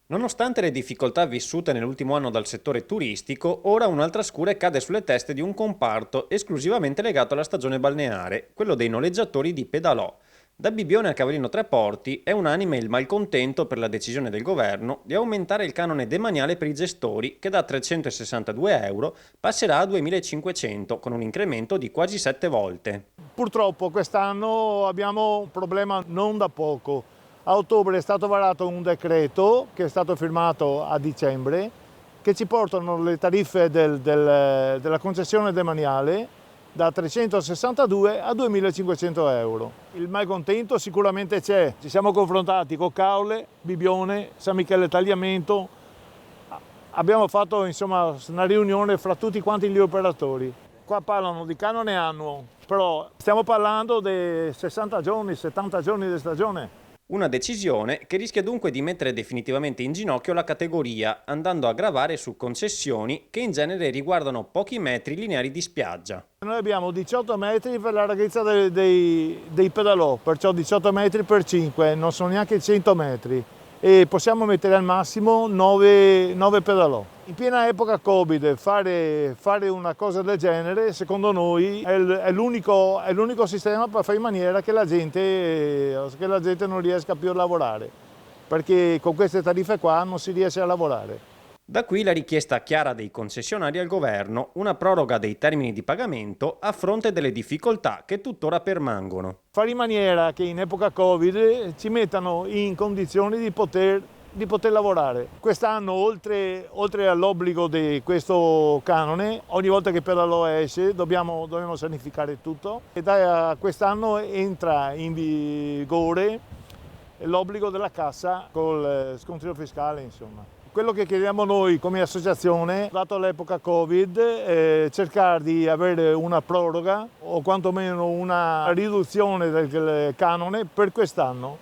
Nonostante le difficoltà vissute nell'ultimo anno dal settore turistico, ora un'altra scure cade sulle teste di un comparto esclusivamente legato alla stagione balneare, quello dei noleggiatori di pedalò. Da Bibbione a Cavallino Treporti è unanime il malcontento per la decisione del governo di aumentare il canone demaniale per i gestori, che da 362 euro passerà a 2500, con un incremento di quasi 7 volte. Purtroppo quest'anno abbiamo un problema non da poco. A ottobre è stato varato un decreto che è stato firmato a dicembre che ci portano le tariffe della concessione demaniale da 362 a 2500 euro. Il malcontento sicuramente c'è. Ci siamo confrontati con Caule, Bibbione, San Michele Tagliamento. Abbiamo fatto insomma una riunione fra tutti quanti gli operatori. Qua parlano di canone annuo, però stiamo parlando di 60 giorni, 70 giorni di stagione. Una decisione che rischia dunque di mettere definitivamente in ginocchio la categoria, andando a gravare su concessioni che in genere riguardano pochi metri lineari di spiaggia. Noi abbiamo 18 metri per la larghezza dei pedalò, perciò 18 metri per 5, non sono neanche 100 metri e possiamo mettere al massimo 9 pedalò. In piena epoca Covid fare una cosa del genere secondo noi è l'unico sistema per fare in maniera che la gente non riesca più a lavorare, perché con queste tariffe qua non si riesce a lavorare. Da qui la richiesta chiara dei concessionari al governo, una proroga dei termini di pagamento a fronte delle difficoltà che tuttora permangono. Fare in maniera che in epoca Covid ci mettano in condizioni di poter lavorare. Quest'anno, oltre all'obbligo di questo canone, ogni volta che pedalò esce dobbiamo sanificare tutto e da quest'anno entra in vigore l'obbligo della cassa col scontrino fiscale, insomma. Quello che chiediamo noi come associazione, dato l'epoca Covid, è cercare di avere una proroga o quantomeno una riduzione del canone per quest'anno,